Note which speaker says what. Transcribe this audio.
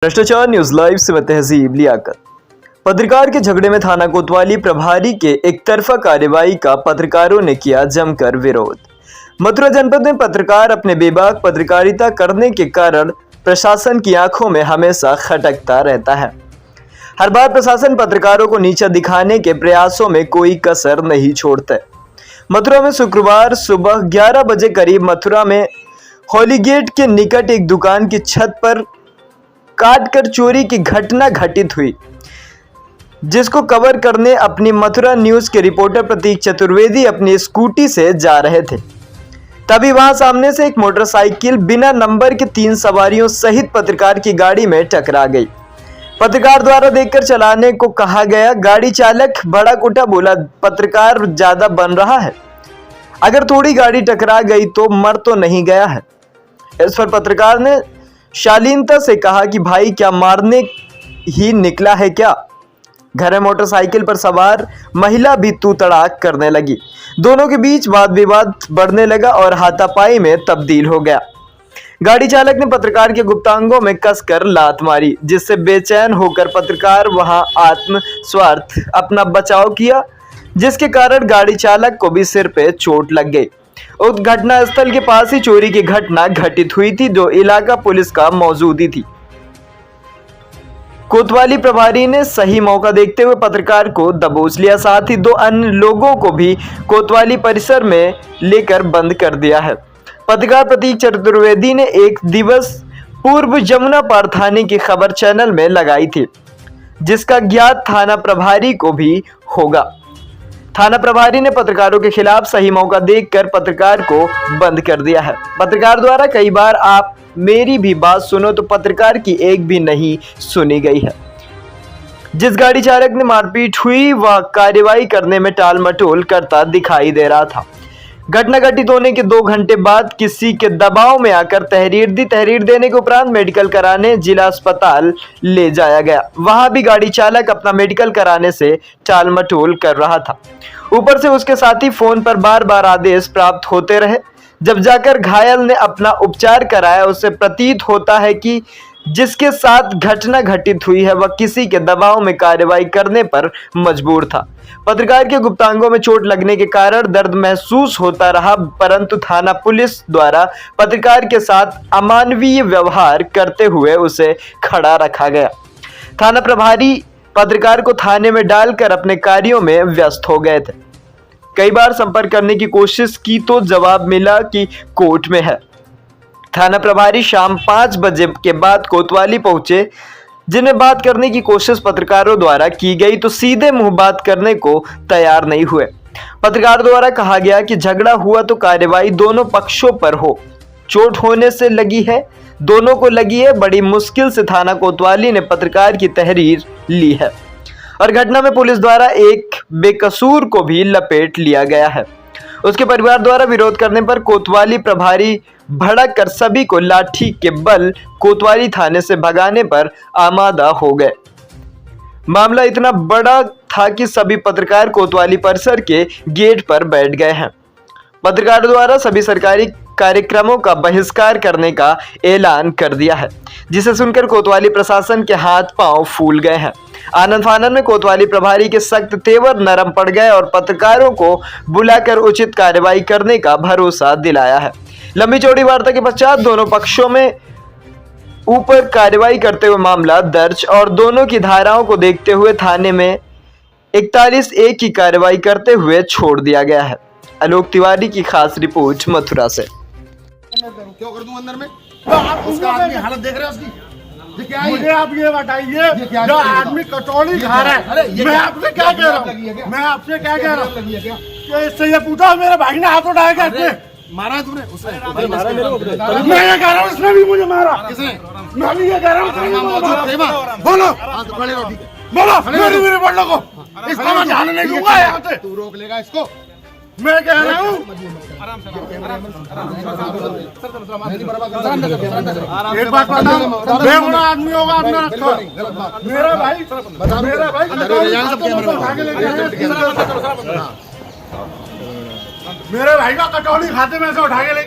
Speaker 1: भ्रष्टाचार news live से मैं तहजीब लियाकत। पत्रकार के झगड़े में थाना कोतवाली प्रभारी के एक तरफा कार्रवाई का पत्रकारों ने किया जमकर विरोध। मथुरा जनपद में पत्रकार अपने बेबाक पत्रकारिता करने के कारण प्रशासन की आंखों में हमेशा खटकता रहता है। हर बार प्रशासन पत्रकारों को नीचा दिखाने के प्रयासों में कोई कसर नहीं छोड़ता। मथुरा में शुक्रवार सुबह 11 बजे करीब मथुरा में होली गेट के निकट एक दुकान की छत पर काटकर चोरी की घटना घटित हुई, जिसको कवर करने अपनी मथुरा न्यूज के रिपोर्टर प्रतीक चतुर्वेदी अपनी स्कूटी से जा रहे थे। तभी वहां सामने से एक मोटरसाइकिल बिना नंबर के 3 सवारियों सहित पत्रकार की गाड़ी में टकरा गई। पत्रकार द्वारा देखकर चलाने को कहा गया। गाड़ी चालक बड़ा कुटा बोला, पत्रकार ज्यादा बन रहा है, अगर थोड़ी गाड़ी टकरा गई तो मर तो नहीं गया है। इस पर पत्रकार ने शालीनता से कहा कि भाई क्या मारने ही निकला है क्या। घर में मोटरसाइकिल पर सवार महिला भी तू तड़ाक करने लगी। दोनों के बीच वाद विवाद बढ़ने लगा और हाथापाई में तब्दील हो गया। गाड़ी चालक ने पत्रकार के गुप्तांगों में कसकर लात मारी, जिससे बेचैन होकर पत्रकार वहां आत्म स्वार्थ अपना बचाव किया, जिसके कारण गाड़ी चालक को भी सिर पे चोट लग गई। उक्त घटना स्थल के पास ही चोरी की घटना घटित हुई थी, जो इलाका पुलिस का मौजूदी थी। कोतवाली प्रभारी ने सही मौका देखते हुए पत्रकार को दबोच लिया, साथ ही 2 अन्य लोगों को भी कोतवाली परिसर में लेकर बंद कर दिया है। पत्रकार प्रतीक चतुर्वेदी ने एक दिवस पूर्व जमुना पार थाने की खबर चैनल में लगाई थी, जिसका ज्ञात थाना प्रभारी को भी होगा। थाना प्रभारी ने पत्रकारों के खिलाफ सही मौका देखकर पत्रकार को बंद कर दिया है। पत्रकार द्वारा कई बार आप मेरी भी बात सुनो, तो पत्रकार की एक भी नहीं सुनी गई है। जिस गाड़ी चालक ने मारपीट हुई वह कार्रवाई करने में टाल मटोल करता दिखाई दे रहा था। घटना घटित होने के 2 घंटे बाद किसी के दबाव में आकर तहरीर दी। तहरीर देने के उपरांत मेडिकल कराने जिला अस्पताल ले जाया गया। वहां भी गाड़ी चालक अपना मेडिकल कराने से टाल मटोल कर रहा था। ऊपर से उसके साथी फोन पर बार बार आदेश प्राप्त होते रहे। जब जाकर घायल ने अपना उपचार कराया, उससे प्रतीत होता है कि जिसके साथ घटना घटित हुई है वह किसी के दबाव में कार्रवाई करने पर मजबूर था। पत्रकार के गुप्तांगों में चोट लगने के कारण दर्द महसूस होता रहा, परंतु थाना पुलिस द्वारा पत्रकार के साथ अमानवीय व्यवहार करते हुए उसे खड़ा रखा गया। थाना प्रभारी पत्रकार को थाने में डालकर अपने कार्यों में व्यस्त हो गए थे। कई बार संपर्क करने की कोशिश की तो जवाब मिला कि कोर्ट में है। थाना प्रभारी शाम 5 बजे के बाद कोतवाली पहुंचे। जिन्हें बात करने की कोशिश पत्रकारों द्वारा की गई तो सीधे मुंह बात करने को तैयार नहीं हुए। पत्रकार द्वारा कहा गया कि झगड़ा हुआ तो कार्रवाई दोनों पक्षों पर हो, चोट होने से लगी है, दोनों को लगी है। बड़ी मुश्किल से थाना कोतवाली ने पत्रकार की तहरीर ली है और घटना में पुलिस द्वारा एक बेकसूर को भी लपेट लिया गया है। उसके परिवार द्वारा विरोध करने पर कोतवाली प्रभारी भड़क कर सभी को लाठी के बल कोतवाली थाने से भगाने पर आमादा हो गए। मामला इतना बड़ा था कि सभी पत्रकार कोतवाली परिसर के गेट पर बैठ गए हैं। पत्रकार द्वारा सभी सरकारी कार्यक्रमों का बहिष्कार करने का ऐलान कर दिया है, जिसे सुनकर कोतवाली प्रशासन के हाथ पांव फूल गए हैं। आनंद फानंद में कोतवाली प्रभारी के सख्त तेवर नरम पड़ गए और पत्रकारों को बुलाकर उचित कार्रवाई करने का भरोसा दिलाया है। लंबी चौड़ी वार्ता के पश्चात दोनों पक्षों में ऊपर कार्रवाई करते हुए मामला दर्ज और दोनों की धाराओं को देखते हुए थाने में 41(1) की कार्रवाई करते हुए छोड़ दिया गया है। आलोक तिवारी की खास रिपोर्ट मथुरा से।
Speaker 2: क्यों कर दूं अंदर में? उसका आदमी हालत देख रहे हैं उसकी।
Speaker 3: मुझे आप ये बताइए, जो आदमी कटौली खा रहा है, मैं आपसे क्या कह रहा हूँ? मैं आपसे क्या कह रहा हूँ कि इससे ये पूछा मेरे भाई ने हाथ उठाया क्या?
Speaker 2: मारा तूने? उसने
Speaker 3: मारा मेरे को। मैं ये कह रहा हूँ इसने भी मुझे मारा।
Speaker 2: किसने?
Speaker 3: मैं भी ये कह रहा हूँ। बोलो बोलो मेरे बड़ों को इसको मैं जाने नहीं दूंगा यहाँ से।
Speaker 2: तू रोक लेगा इसको?
Speaker 3: मैं कह रहा हूँ एक बात बताओ, बेगुनाह आदमी होगा अपना रखा। मेरा भाई मेरे भाई का कटौली खाते में से उठा के ले